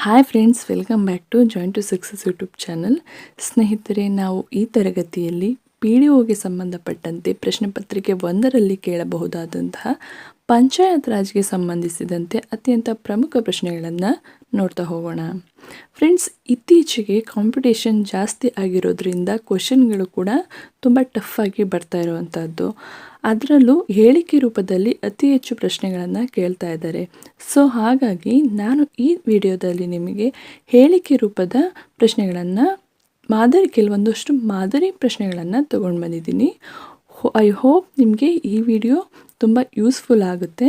Hi friends, welcome back to joint to success YouTube channel. ಸ್ನೇಹಿತರೆ, ನಾವು ಈ ತರಗತಿಯಲ್ಲಿ PDOಗೆ ಸಂಬಂಧಪಟ್ಟಂತೆ ಪ್ರಶ್ನೆ ಪತ್ರಿಕೆ 1ರಲ್ಲಿ ಕೇಳಬಹುದಾದಂತಹ ಪಂಚಾಯತ್ ರಾಜ್ಗೆ ಸಂಬಂಧಿಸಿದಂತೆ ಅತ್ಯಂತ ಪ್ರಮುಖ ಪ್ರಶ್ನೆಗಳನ್ನು ನೋಡ್ತಾ ಹೋಗೋಣ. ಫ್ರೆಂಡ್ಸ್, ಇತ್ತೀಚೆಗೆ ಕಾಂಪಿಟೇಷನ್ ಜಾಸ್ತಿ ಆಗಿರೋದ್ರಿಂದ ಕ್ವಶನ್ಗಳು ಕೂಡ ತುಂಬ ಟಫ್ ಆಗಿ ಬರ್ತಾ ಇರುವಂಥದ್ದು. ಅದರಲ್ಲೂ ಹೇಳಿಕೆ ರೂಪದಲ್ಲಿ ಅತಿ ಹೆಚ್ಚು ಪ್ರಶ್ನೆಗಳನ್ನು ಕೇಳ್ತಾ ಇದ್ದಾರೆ. ಸೊ ಹಾಗಾಗಿ ನಾನು ಈ ವಿಡಿಯೋದಲ್ಲಿ ನಿಮಗೆ ಹೇಳಿಕೆ ರೂಪದ ಪ್ರಶ್ನೆಗಳನ್ನು ಕೆಲವೊಂದಷ್ಟು ಮಾದರಿ ಪ್ರಶ್ನೆಗಳನ್ನು ತೊಗೊಂಡು ಬಂದಿದ್ದೀನಿ. ಐ ಹೋಪ್ ನಿಮಗೆ ಈ ವಿಡಿಯೋ ತುಂಬ ಯೂಸ್ಫುಲ್ ಆಗುತ್ತೆ.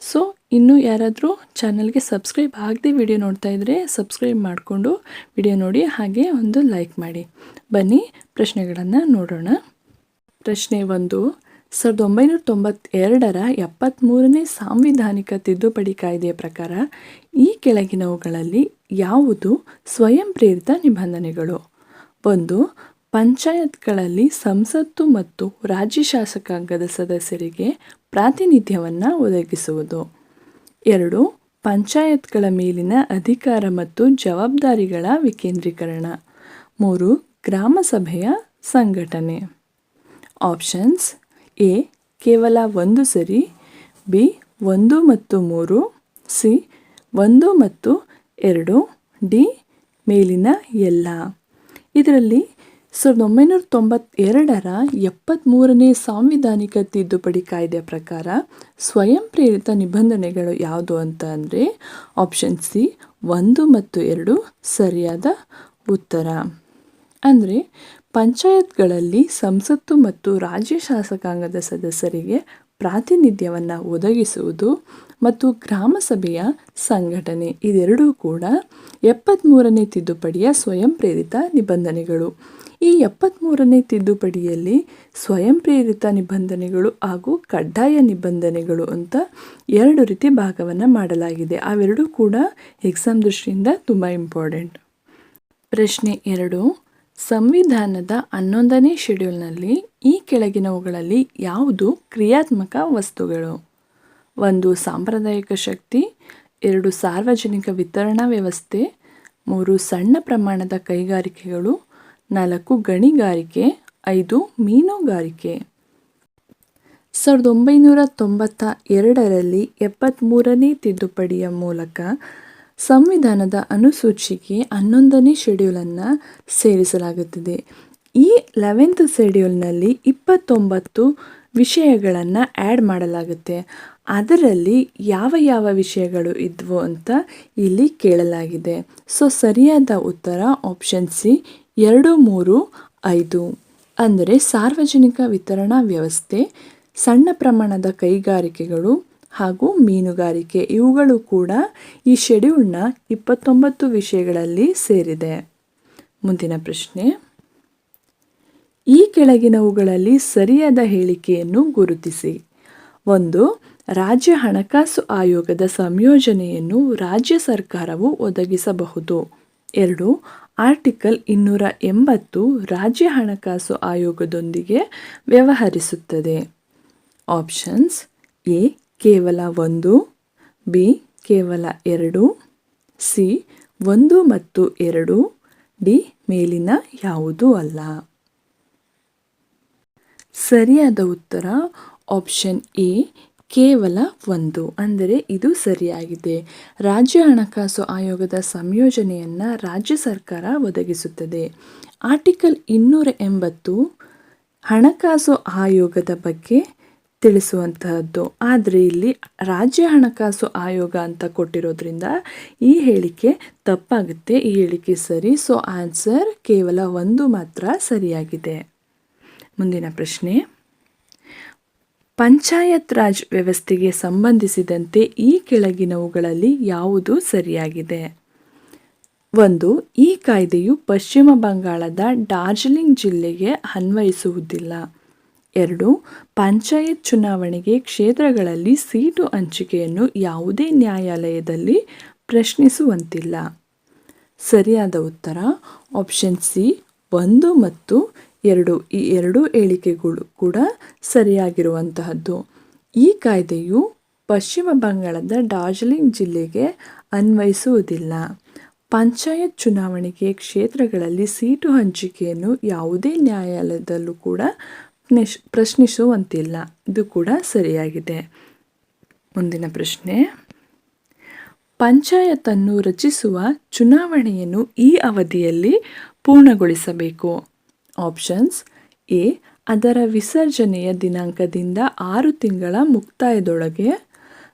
ಸೊ ಇನ್ನೂ ಯಾರಾದರೂ ಚಾನಲ್ಗೆ ಸಬ್ಸ್ಕ್ರೈಬ್ ಆಗದೆ ವಿಡಿಯೋ ನೋಡ್ತಾ ಇದ್ದರೆ ಸಬ್ಸ್ಕ್ರೈಬ್ ಮಾಡಿಕೊಂಡು ವಿಡಿಯೋ ನೋಡಿ, ಹಾಗೆ ಒಂದು ಲೈಕ್ ಮಾಡಿ. ಬನ್ನಿ ಪ್ರಶ್ನೆಗಳನ್ನು ನೋಡೋಣ. ಪ್ರಶ್ನೆ 1. 1992ರ 73ನೇ ಸಾಂವಿಧಾನಿಕ ತಿದ್ದುಪಡಿ ಕಾಯ್ದೆಯ ಪ್ರಕಾರ ಈ ಕೆಳಗಿನವುಗಳಲ್ಲಿ ಯಾವುದು ಸ್ವಯಂ ಪ್ರೇರಿತ ನಿಬಂಧನೆಗಳು? 1. ಪಂಚಾಯತ್ಗಳಲ್ಲಿ ಸಂಸತ್ತು ಮತ್ತು ರಾಜ್ಯ ಶಾಸಕಾಂಗದ ಸದಸ್ಯರಿಗೆ ಪ್ರಾತಿನಿಧ್ಯವನ್ನು ಒದಗಿಸುವುದು. 2. ಪಂಚಾಯತ್ಗಳ ಮೇಲಿನ ಅಧಿಕಾರ ಮತ್ತು ಜವಾಬ್ದಾರಿಗಳ ವಿಕೇಂದ್ರೀಕರಣ. 3. ಗ್ರಾಮ ಸಭೆಯ ಸಂಘಟನೆ. ಆಪ್ಷನ್ಸ್: ಎ ಕೇವಲ 1 ಸರಿ, ಬಿ 1 ಮತ್ತು 3, ಸಿ 1 ಮತ್ತು 2, ಡಿ ಮೇಲಿನ ಎಲ್ಲ. ಇದರಲ್ಲಿ 1992ರ 73ನೇ ಸಾಂವಿಧಾನಿಕ ತಿದ್ದುಪಡಿ ಕಾಯ್ದೆಯ ಪ್ರಕಾರ ಸ್ವಯಂ ಪ್ರೇರಿತ ನಿಬಂಧನೆಗಳು ಯಾವುದು ಅಂತ ಅಂದರೆ ಆಪ್ಷನ್ ಸಿ 1 ಮತ್ತು 2 ಸರಿಯಾದ ಉತ್ತರ. ಅಂದರೆ ಪಂಚಾಯತ್ಗಳಲ್ಲಿ ಸಂಸತ್ತು ಮತ್ತು ರಾಜ್ಯ ಶಾಸಕಾಂಗದ ಸದಸ್ಯರಿಗೆ ಪ್ರಾತಿನಿಧ್ಯವನ್ನು ಒದಗಿಸುವುದು ಮತ್ತು ಗ್ರಾಮ ಸಭೆಯ ಸಂಘಟನೆ ಇದೆರಡೂ ಕೂಡ 73ನೇ ತಿದ್ದುಪಡಿಯ ಸ್ವಯಂ ಪ್ರೇರಿತ ನಿಬಂಧನೆಗಳು. ಈ 73ನೇ ತಿದ್ದುಪಡಿಯಲ್ಲಿ ಸ್ವಯಂ ಪ್ರೇರಿತ ನಿಬಂಧನೆಗಳು ಹಾಗೂ ಕಡ್ಡಾಯ ನಿಬಂಧನೆಗಳು ಅಂತ 2 ರೀತಿ ಭಾಗವನ್ನು ಮಾಡಲಾಗಿದೆ. ಅವೆರಡೂ ಕೂಡ ಎಕ್ಸಾಮ್ ದೃಷ್ಟಿಯಿಂದ ತುಂಬ ಇಂಪಾರ್ಟೆಂಟ್. ಪ್ರಶ್ನೆ 2. ಸಂವಿಧಾನದ 11ನೇ ಶೆಡ್ಯೂಲ್ನಲ್ಲಿ ಈ ಕೆಳಗಿನವುಗಳಲ್ಲಿ ಯಾವುದು ಕ್ರಿಯಾತ್ಮಕ ವಸ್ತುಗಳು? 1. ಸಾಂಪ್ರದಾಯಿಕ ಶಕ್ತಿ. 2. ಸಾರ್ವಜನಿಕ ವಿತರಣಾ ವ್ಯವಸ್ಥೆ. 3. ಸಣ್ಣ ಪ್ರಮಾಣದ ಕೈಗಾರಿಕೆಗಳು. 4. ಗಣಿಗಾರಿಕೆ. 5. ಮೀನುಗಾರಿಕೆ. 1992ರಲ್ಲಿ 73ನೇ ತಿದ್ದುಪಡಿಯ ಮೂಲಕ ಸಂವಿಧಾನದ ಅನುಸೂಚಿಗೆ 11ನೇ ಶೆಡ್ಯೂಲನ್ನು ಸೇರಿಸಲಾಗುತ್ತದೆ. ಈ 11th ಶೆಡ್ಯೂಲ್ನಲ್ಲಿ 29 ವಿಷಯಗಳನ್ನು ಆ್ಯಡ್ ಮಾಡಲಾಗುತ್ತೆ. ಅದರಲ್ಲಿ ಯಾವ ಯಾವ ವಿಷಯಗಳು ಇದ್ವು ಅಂತ ಇಲ್ಲಿ ಕೇಳಲಾಗಿದೆ. ಸೊ ಸರಿಯಾದ ಉತ್ತರ ಆಪ್ಷನ್ ಸಿ 2, 3, 5. ಅಂದರೆ ಸಾರ್ವಜನಿಕ ವಿತರಣಾ ವ್ಯವಸ್ಥೆ, ಸಣ್ಣ ಪ್ರಮಾಣದ ಕೈಗಾರಿಕೆಗಳು ಹಾಗೂ ಮೀನುಗಾರಿಕೆ ಇವುಗಳು ಕೂಡ ಈ ಶೆಡ್ಯೂಲ್ನ 29 ವಿಷಯಗಳಲ್ಲಿ ಸೇರಿದೆ. ಮುಂದಿನ ಪ್ರಶ್ನೆ. ಈ ಕೆಳಗಿನವುಗಳಲ್ಲಿ ಸರಿಯಾದ ಹೇಳಿಕೆಯನ್ನು ಗುರುತಿಸಿ. 1. ರಾಜ್ಯ ಹಣಕಾಸು ಆಯೋಗದ ಸಂಯೋಜನೆಯನ್ನು ರಾಜ್ಯ ಸರ್ಕಾರವು ಒದಗಿಸಬಹುದು. 2. ಆರ್ಟಿಕಲ್ 280 ರಾಜ್ಯ ಹಣಕಾಸು ಆಯೋಗದೊಂದಿಗೆ ವ್ಯವಹರಿಸುತ್ತದೆ. ಆಪ್ಷನ್ಸ್: ಎ ಕೇವಲ 1, ಬಿ ಕೇವಲ 2, ಸಿ 1 ಮತ್ತು 2, ಡಿ ಮೇಲಿನ ಯಾವುದೂ ಅಲ್ಲ. ಸರಿಯಾದ ಉತ್ತರ ಆಪ್ಷನ್ ಎ ಕೇವಲ 1. ಅಂದರೆ ಇದು ಸರಿಯಾಗಿದೆ. ರಾಜ್ಯ ಹಣಕಾಸು ಆಯೋಗದ ಸಂಯೋಜನೆಯನ್ನು ರಾಜ್ಯ ಸರ್ಕಾರ ಒದಗಿಸುತ್ತದೆ. ಆರ್ಟಿಕಲ್ 280 ಹಣಕಾಸು ಆಯೋಗದ ಬಗ್ಗೆ ತಿಳಿಸುವಂತಹದ್ದು. ಆದರೆ ಇಲ್ಲಿ ರಾಜ್ಯ ಹಣಕಾಸು ಆಯೋಗ ಅಂತ ಕೊಟ್ಟಿರೋದ್ರಿಂದ ಈ ಹೇಳಿಕೆ ತಪ್ಪಾಗುತ್ತೆ. ಈ ಹೇಳಿಕೆ ಸರಿ. ಸೊ ಆನ್ಸರ್ ಕೇವಲ 1 ಮಾತ್ರ ಸರಿಯಾಗಿದೆ. ಮುಂದಿನ ಪ್ರಶ್ನೆ. ಪಂಚಾಯತ್ ರಾಜ್ ವ್ಯವಸ್ಥೆಗೆ ಸಂಬಂಧಿಸಿದಂತೆ ಈ ಕೆಳಗಿನವುಗಳಲ್ಲಿ ಯಾವುದು ಸರಿಯಾಗಿದೆ? 1. ಈ ಕಾಯ್ದೆಯು ಪಶ್ಚಿಮ ಬಂಗಾಳದ ಡಾರ್ಜಿಲಿಂಗ್ ಜಿಲ್ಲೆಗೆ ಅನ್ವಯಿಸುವುದಿಲ್ಲ. 2. ಪಂಚಾಯತ್ ಚುನಾವಣೆಗೆ ಕ್ಷೇತ್ರಗಳಲ್ಲಿ ಸೀಟು ಹಂಚಿಕೆಯನ್ನು ಯಾವುದೇ ನ್ಯಾಯಾಲಯದಲ್ಲಿ ಪ್ರಶ್ನಿಸುವಂತಿಲ್ಲ. ಸರಿಯಾದ ಉತ್ತರ ಆಪ್ಷನ್ ಸಿ 1 ಮತ್ತು 2. ಈ 2 ಹೇಳಿಕೆಗಳು ಕೂಡ ಸರಿಯಾಗಿರುವಂತಹದ್ದು. ಈ ಕಾಯ್ದೆಯು ಪಶ್ಚಿಮ ಬಂಗಾಳದ ಡಾರ್ಜಿಲಿಂಗ್ ಜಿಲ್ಲೆಗೆ ಅನ್ವಯಿಸುವುದಿಲ್ಲ. ಪಂಚಾಯತ್ ಚುನಾವಣೆಗೆ ಕ್ಷೇತ್ರಗಳಲ್ಲಿ ಸೀಟು ಹಂಚಿಕೆಯನ್ನು ಯಾವುದೇ ನ್ಯಾಯಾಲಯದಲ್ಲೂ ಕೂಡ ಪ್ರಶ್ನಿಸುವಂತಿಲ್ಲ. ಇದು ಕೂಡ ಸರಿಯಾಗಿದೆ. ಮುಂದಿನ ಪ್ರಶ್ನೆ, ಪಂಚಾಯತನ್ನು ರಚಿಸುವ ಚುನಾವಣೆಯನ್ನು ಈ ಅವಧಿಯಲ್ಲಿ ಪೂರ್ಣಗೊಳಿಸಬೇಕು. ಆಪ್ಷನ್ಸ್: ಎ, ಅದರ ವಿಸರ್ಜನೆಯ ದಿನಾಂಕದಿಂದ 6 ತಿಂಗಳ ಮುಕ್ತಾಯದೊಳಗೆ.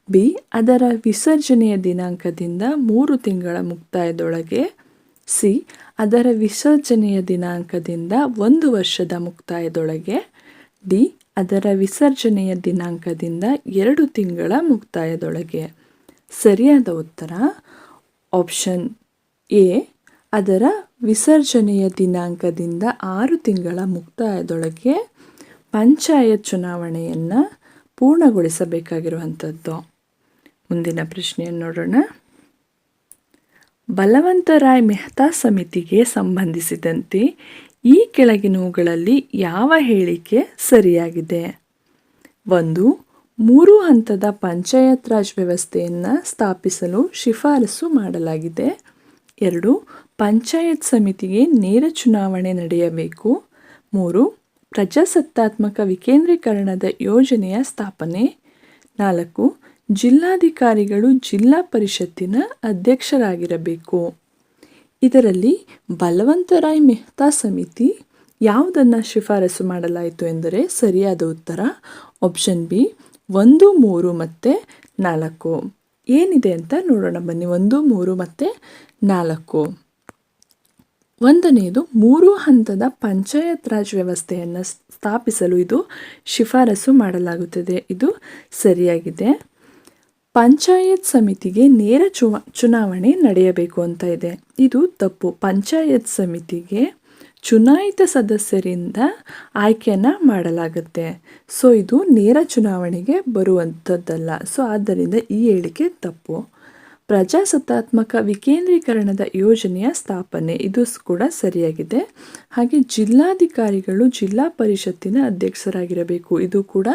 ಬಿ, ಅದರ ವಿಸರ್ಜನೆಯ ದಿನಾಂಕದಿಂದ 3 ತಿಂಗಳ ಮುಕ್ತಾಯದೊಳಗೆ. ಸಿ, ಅದರ ವಿಸರ್ಜನೆಯ ದಿನಾಂಕದಿಂದ 1 ವರ್ಷದ ಮುಕ್ತಾಯದೊಳಗೆ. ಡಿ, ಅದರ ವಿಸರ್ಜನೆಯ ದಿನಾಂಕದಿಂದ 2 ತಿಂಗಳ ಮುಕ್ತಾಯದೊಳಗೆ. ಸರಿಯಾದ ಉತ್ತರ ಆಪ್ಷನ್ ಎ, ಅದರ ವಿಸರ್ಜನೆಯ ದಿನಾಂಕದಿಂದ 6 ತಿಂಗಳ ಮುಕ್ತಾಯದೊಳಗೆ ಪಂಚಾಯತ್ ಚುನಾವಣೆಯನ್ನು ಪೂರ್ಣಗೊಳಿಸಬೇಕಾಗಿರುವಂಥದ್ದು. ಮುಂದಿನ ಪ್ರಶ್ನೆಯನ್ನು ನೋಡೋಣ. ಬಲವಂತರಾಯ್ ಮೆಹ್ತಾ ಸಮಿತಿಗೆ ಸಂಬಂಧಿಸಿದಂತೆ ಈ ಕೆಳಗಿನವುಗಳಲ್ಲಿ ಯಾವ ಹೇಳಿಕೆ ಸರಿಯಾಗಿದೆ? 1. 3 ಹಂತದ ಪಂಚಾಯತ್ ರಾಜ್ ವ್ಯವಸ್ಥೆಯನ್ನು ಸ್ಥಾಪಿಸಲು ಶಿಫಾರಸು ಮಾಡಲಾಗಿದೆ. 2. ಪಂಚಾಯತ್ ಸಮಿತಿಗೆ ನೇರ ಚುನಾವಣೆ ನಡೆಯಬೇಕು. 3. ಪ್ರಜಾಸತ್ತಾತ್ಮಕ ವಿಕೇಂದ್ರೀಕರಣದ ಯೋಜನೆಯ ಸ್ಥಾಪನೆ. 4. ಜಿಲ್ಲಾಧಿಕಾರಿಗಳು ಜಿಲ್ಲಾ ಪರಿಷತ್ತಿನ ಅಧ್ಯಕ್ಷರಾಗಿರಬೇಕು. ಇದರಲ್ಲಿ ಬಲವಂತರಾಯ್ ಮೆಹ್ತಾ ಸಮಿತಿ ಯಾವುದನ್ನು ಶಿಫಾರಸು ಮಾಡಲಾಯಿತು ಎಂದರೆ ಸರಿಯಾದ ಉತ್ತರ ಆಪ್ಷನ್ ಬಿ 1, 3 ಮತ್ತು 4. ಏನಿದೆ ಅಂತ ನೋಡೋಣ ಬನ್ನಿ. 1, 3 ಮತ್ತು 4. ಒಂದನೆಯದು 3 ಹಂತದ ಪಂಚಾಯತ್ ರಾಜ್ ವ್ಯವಸ್ಥೆಯನ್ನು ಸ್ಥಾಪಿಸಲು ಇದು ಶಿಫಾರಸು ಮಾಡಲಾಗುತ್ತದೆ. ಇದು ಸರಿಯಾಗಿದೆ. ಪಂಚಾಯತ್ ಸಮಿತಿಗೆ ನೇರ ಚುನಾವಣೆ ನಡೆಯಬೇಕು ಅಂತ ಇದೆ. ಇದು ತಪ್ಪು. ಪಂಚಾಯತ್ ಸಮಿತಿಗೆ ಚುನಾಯಿತ ಸದಸ್ಯರಿಂದ ಆಯ್ಕೆಯನ್ನು ಮಾಡಲಾಗುತ್ತೆ. ಸೊ ಇದು ನೇರ ಚುನಾವಣೆಗೆ ಬರುವಂಥದ್ದಲ್ಲ. ಸೊ ಆದ್ದರಿಂದ ಈ ಹೇಳಿಕೆ ತಪ್ಪು. ಪ್ರಜಾಸತ್ತಾತ್ಮಕ ವಿಕೇಂದ್ರೀಕರಣದ ಯೋಜನೆಯ ಸ್ಥಾಪನೆ, ಇದು ಕೂಡ ಸರಿಯಾಗಿದೆ. ಹಾಗೆ ಜಿಲ್ಲಾಧಿಕಾರಿಗಳು ಜಿಲ್ಲಾ ಪರಿಷತ್ತಿನ ಅಧ್ಯಕ್ಷರಾಗಿರಬೇಕು. ಇದು ಕೂಡ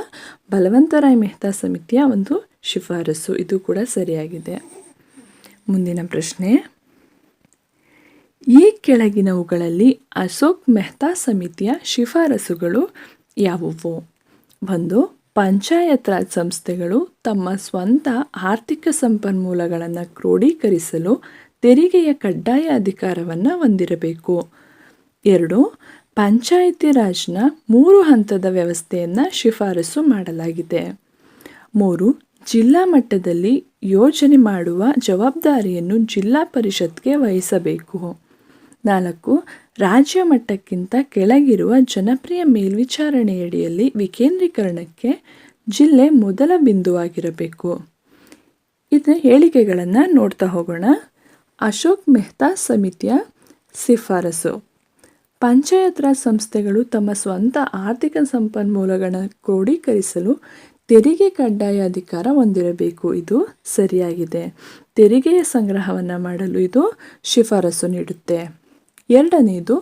ಬಲವಂತರಾಯ್ ಮೆಹ್ತಾ ಸಮಿತಿಯ ಒಂದು ಶಿಫಾರಸು. ಇದು ಕೂಡ ಸರಿಯಾಗಿದೆ. ಮುಂದಿನ ಪ್ರಶ್ನೆ, ಈ ಕೆಳಗಿನವುಗಳಲ್ಲಿ ಅಶೋಕ್ ಮೆಹ್ತಾ ಸಮಿತಿಯ ಶಿಫಾರಸುಗಳು ಯಾವುವು? 1. ಪಂಚಾಯತ್ ರಾಜ್ ಸಂಸ್ಥೆಗಳು ತಮ್ಮ ಸ್ವಂತ ಆರ್ಥಿಕ ಸಂಪನ್ಮೂಲಗಳನ್ನು ಕ್ರೋಢೀಕರಿಸಲು ತೆರಿಗೆಯ ಕಡ್ಡಾಯ ಅಧಿಕಾರವನ್ನು ಹೊಂದಿರಬೇಕು. 2. ಪಂಚಾಯಿತಿ ರಾಜ್ನ 3 ಹಂತದ ವ್ಯವಸ್ಥೆಯನ್ನು ಶಿಫಾರಸು ಮಾಡಲಾಗಿದೆ. 3. ಜಿಲ್ಲಾ ಮಟ್ಟದಲ್ಲಿ ಯೋಜನೆ ಮಾಡುವ ಜವಾಬ್ದಾರಿಯನ್ನು ಜಿಲ್ಲಾ ಪರಿಷತ್ಗೆ ವಹಿಸಬೇಕು. 4. ರಾಜ್ಯ ಮಟ್ಟಕ್ಕಿಂತ ಕೆಳಗಿರುವ ಜನಪ್ರಿಯ ಮೇಲ್ವಿಚಾರಣೆಯಡಿಯಲ್ಲಿ ವಿಕೇಂದ್ರೀಕರಣಕ್ಕೆ ಜಿಲ್ಲೆ ಮೊದಲ ಬಿಂದುವಾಗಿರಬೇಕು. ಇದರ ಹೇಳಿಕೆಗಳನ್ನು ನೋಡ್ತಾ ಹೋಗೋಣ. ಅಶೋಕ್ ಮೆಹ್ತಾ ಸಮಿತಿಯ ಶಿಫಾರಸು: ಪಂಚಾಯತ್ ರಾಜ್ ಸಂಸ್ಥೆಗಳು ತಮ್ಮ ಸ್ವಂತ ಆರ್ಥಿಕ ಸಂಪನ್ಮೂಲಗಳನ್ನು ಕ್ರೋಢೀಕರಿಸಲು ತೆರಿಗೆ ಕಡ್ಡಾಯ ಅಧಿಕಾರ ಹೊಂದಿರಬೇಕು. ಇದು ಸರಿಯಾಗಿದೆ. ತೆರಿಗೆಯ ಸಂಗ್ರಹವನ್ನು ಮಾಡಲು ಇದು ಶಿಫಾರಸು ನೀಡುತ್ತೆ. 2ನೇದು,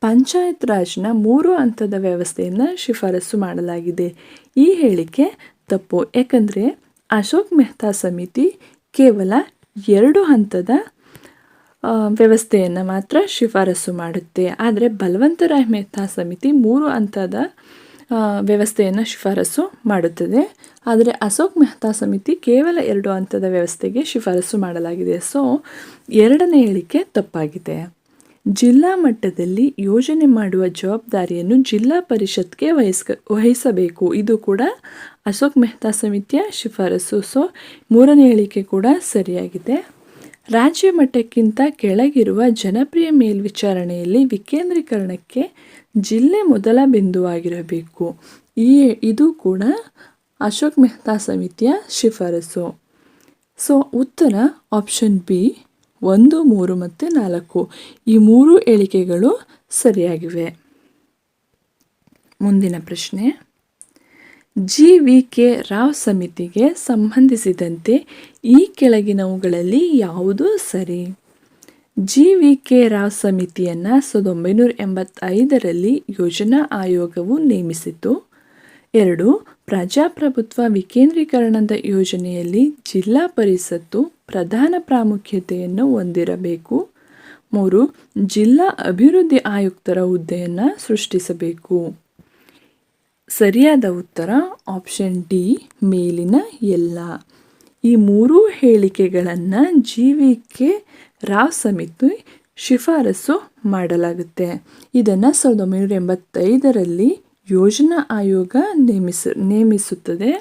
ಪಂಚಾಯತ್ ರಾಜ್ನ 3 ಹಂತದ ವ್ಯವಸ್ಥೆಯನ್ನು ಶಿಫಾರಸು ಮಾಡಲಾಗಿದೆ. ಈ ಹೇಳಿಕೆ ತಪ್ಪು. ಯಾಕಂದರೆ ಅಶೋಕ್ ಮೆಹ್ತಾ ಸಮಿತಿ ಕೇವಲ 2 ಹಂತದ ವ್ಯವಸ್ಥೆಯನ್ನು ಮಾತ್ರ ಶಿಫಾರಸು ಮಾಡುತ್ತೆ. ಆದರೆ ಬಲವಂತರಾಯ್ ಮೆಹ್ತಾ ಸಮಿತಿ 3 ಹಂತದ ವ್ಯವಸ್ಥೆಯನ್ನು ಶಿಫಾರಸು ಮಾಡುತ್ತದೆ. ಆದರೆ ಅಶೋಕ್ ಮೆಹ್ತಾ ಸಮಿತಿ ಕೇವಲ 2 ಹಂತದ ವ್ಯವಸ್ಥೆಗೆ ಶಿಫಾರಸು ಮಾಡಲಾಗಿದೆ. ಸೊ 2ನೇ ಹೇಳಿಕೆ ತಪ್ಪಾಗಿದೆ. ಜಿಲ್ಲಾ ಮಟ್ಟದಲ್ಲಿ ಯೋಜನೆ ಮಾಡುವ ಜವಾಬ್ದಾರಿಯನ್ನು ಜಿಲ್ಲಾ ಪರಿಷತ್ಗೆ ವಹಿಸಬೇಕು. ಇದು ಕೂಡ ಅಶೋಕ್ ಮೆಹ್ತಾ ಸಮಿತಿಯ ಶಿಫಾರಸು. ಸೊ 3ನೇ ಹೇಳಿಕೆ ಕೂಡ ಸರಿಯಾಗಿದೆ. ರಾಜ್ಯ ಮಟ್ಟಕ್ಕಿಂತ ಕೆಳಗಿರುವ ಜನಪ್ರಿಯ ಮೇಲ್ವಿಚಾರಣೆಯಲ್ಲಿ ವಿಕೇಂದ್ರೀಕರಣಕ್ಕೆ ಜಿಲ್ಲೆ ಮೊದಲ ಬಿಂದುವಾಗಿರಬೇಕು. ಇದು ಕೂಡ ಅಶೋಕ್ ಮೆಹ್ತಾ ಸಮಿತಿಯ ಶಿಫಾರಸು. ಸೊ ಉತ್ತರ ಆಪ್ಷನ್ ಬಿ 1, 3 ಮತ್ತು 4. ಈ 3 ಹೇಳಿಕೆಗಳು ಸರಿಯಾಗಿವೆ. ಮುಂದಿನ ಪ್ರಶ್ನೆ, GVK ರಾವ್ ಸಮಿತಿಗೆ ಸಂಬಂಧಿಸಿದಂತೆ ಈ ಕೆಳಗಿನವುಗಳಲ್ಲಿ ಯಾವುದು ಸರಿ? GVK ರಾವ್ ಸಮಿತಿಯನ್ನು 1985ರಲ್ಲಿ ಯೋಜನಾ ಆಯೋಗವು ನೇಮಿಸಿತು. 2. ಪ್ರಜಾಪ್ರಭುತ್ವ ವಿಕೇಂದ್ರೀಕರಣದ ಯೋಜನೆಯಲ್ಲಿ ಜಿಲ್ಲಾ ಪರಿಷತ್ತು ಪ್ರಧಾನ ಪ್ರಾಮುಖ್ಯತೆಯನ್ನು ಹೊಂದಿರಬೇಕು. 3 ಜಿಲ್ಲಾ ಅಭಿವೃದ್ಧಿ ಆಯುಕ್ತರ ಹುದ್ದೆಯನ್ನು ಸೃಷ್ಟಿಸಬೇಕು. ಸರಿಯಾದ ಉತ್ತರ ಆಪ್ಷನ್ ಡಿ ಮೇಲಿನ ಎಲ್ಲ. ಈ ಮೂರೂ ಹೇಳಿಕೆಗಳನ್ನು GVK ರಾವ್ ಸಮಿತಿ ಶಿಫಾರಸು ಮಾಡಲಾಗುತ್ತೆ. ಇದನ್ನು 1985ರಲ್ಲಿ ಯೋಜನಾ ಆಯೋಗ ನೇಮಿಸುತ್ತದೆ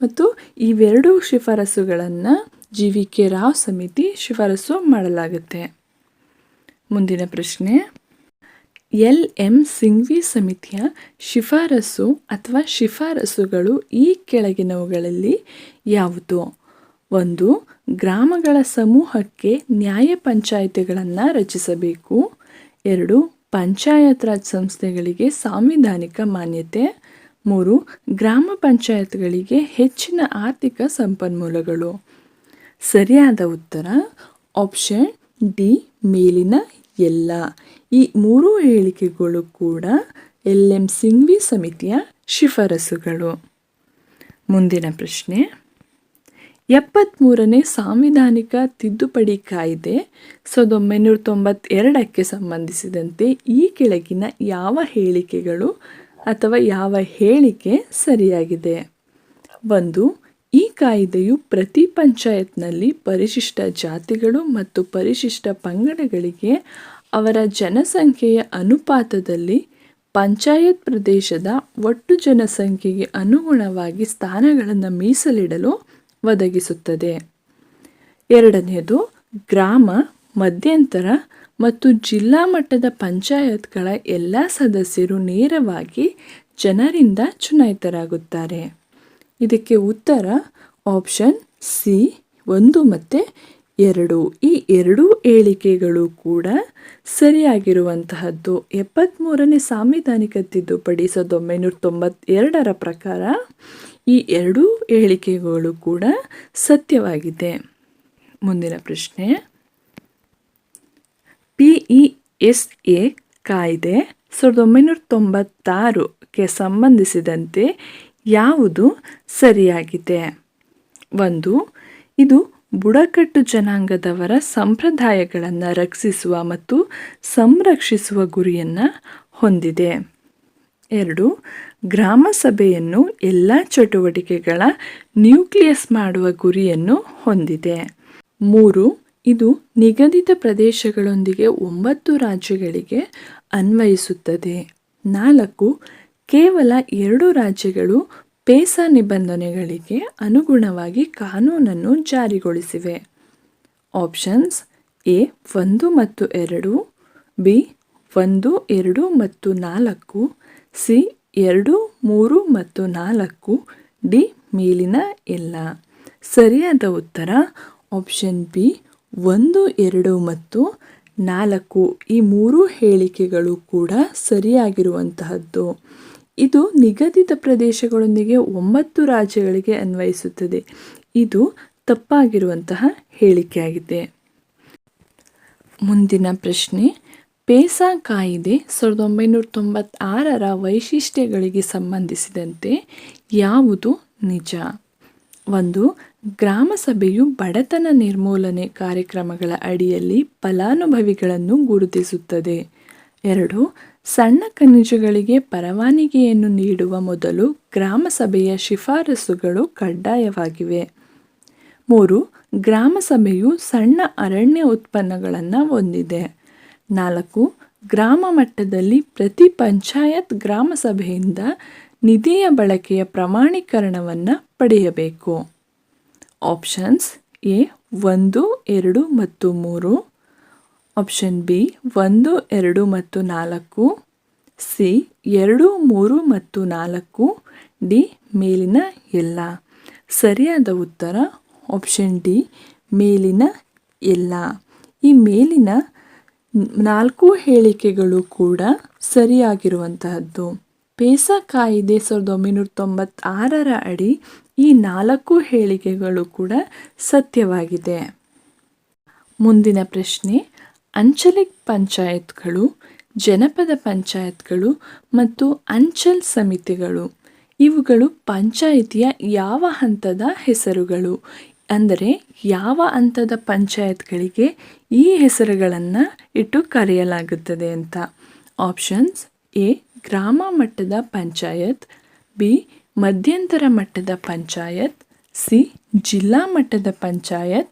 ಮತ್ತು ಇವೆರಡು ಶಿಫಾರಸುಗಳನ್ನು GVK ರಾವ್ ಸಮಿತಿ ಶಿಫಾರಸು ಮಾಡಲಾಗುತ್ತೆ. ಮುಂದಿನ ಪ್ರಶ್ನೆ, LM ಸಿಂಘ್ವಿ ಸಮಿತಿಯ ಶಿಫಾರಸು ಅಥವಾ ಶಿಫಾರಸುಗಳು ಈ ಕೆಳಗಿನವುಗಳಲ್ಲಿ ಯಾವುದು? 1 ಗ್ರಾಮಗಳ ಸಮೂಹಕ್ಕೆ ನ್ಯಾಯ ಪಂಚಾಯಿತಿಗಳನ್ನು ರಚಿಸಬೇಕು. 2 ಪಂಚಾಯತ್ ರಾಜ್ ಸಂಸ್ಥೆಗಳಿಗೆ ಸಾಂವಿಧಾನಿಕ ಮಾನ್ಯತೆ. 3 ಗ್ರಾಮ ಪಂಚಾಯತ್ಗಳಿಗೆ ಹೆಚ್ಚಿನ ಆರ್ಥಿಕ ಸಂಪನ್ಮೂಲಗಳು. ಸರಿಯಾದ ಉತ್ತರ ಆಪ್ಷನ್ ಡಿ ಮೇಲಿನ ಎಲ್ಲ. ಈ ಮೂರು ಹೇಳಿಕೆಗಳು ಕೂಡ LM ಸಿಂಘ್ವಿ ಸಮಿತಿಯ ಶಿಫಾರಸುಗಳು. ಮುಂದಿನ ಪ್ರಶ್ನೆ, 73ನೇ ಸಾಂವಿಧಾನಿಕ ತಿದ್ದುಪಡಿ ಕಾಯ್ದೆ 1992ಕ್ಕೆ ಸಂಬಂಧಿಸಿದಂತೆ ಈ ಕೆಳಗಿನ ಯಾವ ಹೇಳಿಕೆಗಳು ಅಥವಾ ಯಾವ ಹೇಳಿಕೆ ಸರಿಯಾಗಿದೆ? 1 ಈ ಕಾಯ್ದೆಯು ಪ್ರತಿ ಪಂಚಾಯತ್ನಲ್ಲಿ ಪರಿಶಿಷ್ಟ ಜಾತಿಗಳು ಮತ್ತು ಪರಿಶಿಷ್ಟ ಪಂಗಡಗಳಿಗೆ ಅವರ ಜನಸಂಖ್ಯೆಯ ಅನುಪಾತದಲ್ಲಿ ಪಂಚಾಯತ್ ಪ್ರದೇಶದ ಒಟ್ಟು ಜನಸಂಖ್ಯೆಗೆ ಅನುಗುಣವಾಗಿ ಸ್ಥಾನಗಳನ್ನು ಮೀಸಲಿಡಲು ಒದಗಿಸುತ್ತದೆ. 2ನೇದು ಗ್ರಾಮ, ಮಧ್ಯಂತರ ಮತ್ತು ಜಿಲ್ಲಾ ಮಟ್ಟದ ಪಂಚಾಯತ್ಗಳ ಎಲ್ಲ ಸದಸ್ಯರು ನೇರವಾಗಿ ಜನರಿಂದ ಚುನಾಯಿತರಾಗುತ್ತಾರೆ. ಇದಕ್ಕೆ ಉತ್ತರ ಆಪ್ಷನ್ ಸಿ 1 ಮತ್ತು 2. ಈ ಎರಡೂ ಹೇಳಿಕೆಗಳು ಕೂಡ ಸರಿಯಾಗಿರುವಂತಹದ್ದು. 73ನೇ ಸಾಂವಿಧಾನಿಕ ತಿದ್ದುಪಡಿ 1992ರ ಪ್ರಕಾರ ಈ ಎರಡೂ ಹೇಳಿಕೆಗಳು ಕೂಡ ಸತ್ಯವಾಗಿದೆ. ಮುಂದಿನ ಪ್ರಶ್ನೆ, PESA ಕಾಯ್ದೆ 1996ಕ್ಕೆ ಸಂಬಂಧಿಸಿದಂತೆ ಯಾವುದು ಸರಿಯಾಗಿದೆ? 1 ಇದು ಬುಡಕಟ್ಟು ಜನಾಂಗದವರ ಸಂಪ್ರದಾಯಗಳನ್ನು ರಕ್ಷಿಸುವ ಮತ್ತು ಸಂರಕ್ಷಿಸುವ ಗುರಿಯನ್ನು ಹೊಂದಿದೆ. 2 ಗ್ರಾಮ ಸಭೆಯನ್ನು ಎಲ್ಲ ಚಟುವಟಿಕೆಗಳ ನ್ಯೂಕ್ಲಿಯಸ್ ಮಾಡುವ ಗುರಿಯನ್ನು ಹೊಂದಿದೆ. 3 ಇದು ನಿಗದಿತ ಪ್ರದೇಶಗಳೊಂದಿಗೆ 9 ರಾಜ್ಯಗಳಿಗೆ ಅನ್ವಯಿಸುತ್ತದೆ. 4 ಕೇವಲ 2 ರಾಜ್ಯಗಳು ಪೇಸಾ ನಿಬಂಧನೆಗಳಿಗೆ ಅನುಗುಣವಾಗಿ ಕಾನೂನನ್ನು ಜಾರಿಗೊಳಿಸಿವೆ. ಆಪ್ಷನ್ಸ್ ಎ 1 ಮತ್ತು 2, ಬಿ 1, 2 ಮತ್ತು 4, ಸಿ 2, 3 ಮತ್ತು 4, ಡಿ ಮೇಲಿನ ಎಲ್ಲ. ಸರಿಯಾದ ಉತ್ತರ ಆಪ್ಷನ್ ಬಿ 1, 2 ಮತ್ತು 4. ಈ ಮೂರು ಹೇಳಿಕೆಗಳು ಕೂಡ ಸರಿಯಾಗಿರುವಂತಹದ್ದು. ಇದು ನಿಗದಿತ ಪ್ರದೇಶಗಳೊಂದಿಗೆ 9 ರಾಜ್ಯಗಳಿಗೆ ಅನ್ವಯಿಸುತ್ತದೆ. ಇದು ತಪ್ಪಾಗಿರುವಂತಹ ಹೇಳಿಕೆಯಾಗಿದೆ. ಮುಂದಿನ ಪ್ರಶ್ನೆ, ಪೇಸಾ ಕಾಯಿದೆ 1996ರ ವೈಶಿಷ್ಟ್ಯಗಳಿಗೆ ಸಂಬಂಧಿಸಿದಂತೆ ಯಾವುದು ನಿಜ? 1 ಗ್ರಾಮ ಸಭೆಯು ಬಡತನ ನಿರ್ಮೂಲನೆ ಕಾರ್ಯಕ್ರಮಗಳ ಅಡಿಯಲ್ಲಿ ಫಲಾನುಭವಿಗಳನ್ನು ಗುರುತಿಸುತ್ತದೆ. 2 ಸಣ್ಣ ಖನಿಜಗಳಿಗೆ ಪರವಾನಗಿಯನ್ನು ನೀಡುವ ಮೊದಲು ಗ್ರಾಮ ಸಭೆಯ ಶಿಫಾರಸುಗಳು ಕಡ್ಡಾಯವಾಗಿವೆ. 3 ಗ್ರಾಮ ಸಭೆಯು ಸಣ್ಣ ಅರಣ್ಯ ಉತ್ಪನ್ನಗಳನ್ನು ಹೊಂದಿದೆ. 4 ಗ್ರಾಮ ಮಟ್ಟದಲ್ಲಿ ಪ್ರತಿ ಪಂಚಾಯತ್ ಗ್ರಾಮ ಸಭೆಯಿಂದ ನಿಧಿಯ ಬಳಕೆಯ ಪ್ರಮಾಣೀಕರಣವನ್ನು ಪಡೆಯಬೇಕು. ಆಪ್ಷನ್ಸ್ ಎ 1, 2 ಮತ್ತು 3, ಆಪ್ಷನ್ ಬಿ 1, 2 ಮತ್ತು 4, ಸಿ 2, 3 ಮತ್ತು 4, ಡಿ ಮೇಲಿನ ಎಲ್ಲ. ಸರಿಯಾದ ಉತ್ತರ ಆಪ್ಷನ್ ಡಿ ಮೇಲಿನ ಎಲ್ಲ. ಈ ಮೇಲಿನ 4 ಹೇಳಿಕೆಗಳು ಕೂಡ ಸರಿಯಾಗಿರುವಂತಹದ್ದು. ಪೇಸಾ ಕಾಯಿದೆ 1996ರ ಅಡಿ ಈ 4 ಹೇಳಿಕೆಗಳು ಕೂಡ ಸತ್ಯವಾಗಿದೆ. ಮುಂದಿನ ಪ್ರಶ್ನೆ, ಅಂಚೆ ಪಂಚಾಯತ್ಗಳು, ಜನಪದ ಪಂಚಾಯತ್ಗಳು ಮತ್ತು ಅಂಚಲ್ ಸಮಿತಿಗಳು ಇವುಗಳು ಪಂಚಾಯಿತಿಯ ಯಾವ ಹಂತದ ಹೆಸರುಗಳು? ಅಂದರೆ ಯಾವ ಹಂತದ ಪಂಚಾಯತ್ಗಳಿಗೆ ಈ ಹೆಸರುಗಳನ್ನು ಇಟ್ಟು ಕರೆಯಲಾಗುತ್ತದೆ ಅಂತ. ಆಪ್ಷನ್ಸ್: ಎ ಗ್ರಾಮ ಮಟ್ಟದ ಪಂಚಾಯತ್, ಬಿ ಮಧ್ಯಂತರ ಮಟ್ಟದ ಪಂಚಾಯತ್, ಸಿ ಜಿಲ್ಲಾ ಮಟ್ಟದ ಪಂಚಾಯತ್,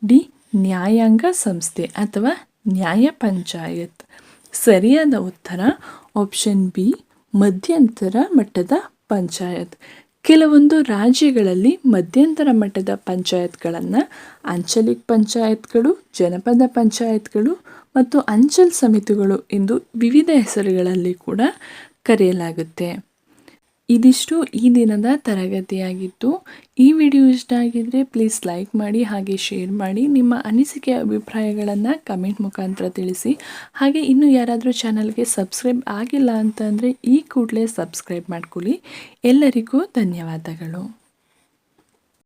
ಡಿ ನ್ಯಾಯಾಂಗ ಸಂಸ್ಥೆ ಅಥವಾ ನ್ಯಾಯ ಪಂಚಾಯತ್. ಸರಿಯಾದ ಉತ್ತರ ಆಪ್ಷನ್ ಬಿ ಮಧ್ಯಂತರ ಮಟ್ಟದ ಪಂಚಾಯತ್. ಕೆಲವೊಂದು ರಾಜ್ಯಗಳಲ್ಲಿ ಮಧ್ಯಂತರ ಮಟ್ಟದ ಪಂಚಾಯತ್ಗಳನ್ನು ಆಂಚಲಿಕ್ ಪಂಚಾಯತ್ಗಳು, ಜನಪದ ಪಂಚಾಯತ್ಗಳು ಮತ್ತು ಅಂಚಲ್ ಸಮಿತಿಗಳು ಎಂದು ವಿವಿಧ ಹೆಸರುಗಳಲ್ಲಿ ಕೂಡ ಕರೆಯಲಾಗುತ್ತೆ. ಇದಿಷ್ಟು ಈ ದಿನದ ತರಗತಿಯಾಗಿತ್ತು. ಈ ವಿಡಿಯೋ ಇಷ್ಟ ಆಗಿದ್ದರೆ ಪ್ಲೀಸ್ ಲೈಕ್ ಮಾಡಿ, ಹಾಗೆ ಶೇರ್ ಮಾಡಿ. ನಿಮ್ಮ ಅನಿಸಿಕೆ ಅಭಿಪ್ರಾಯಗಳನ್ನು ಕಮೆಂಟ್ ಮುಖಾಂತರ ತಿಳಿಸಿ. ಹಾಗೆ ಇನ್ನೂ ಯಾರಾದರೂ ಚಾನಲ್ಗೆ ಸಬ್ಸ್ಕ್ರೈಬ್ ಆಗಿಲ್ಲ ಅಂತಂದರೆ ಈ ಕೂಡಲೇ ಸಬ್ಸ್ಕ್ರೈಬ್ ಮಾಡ್ಕೊಳ್ಳಿ. ಎಲ್ಲರಿಗೂ ಧನ್ಯವಾದಗಳು.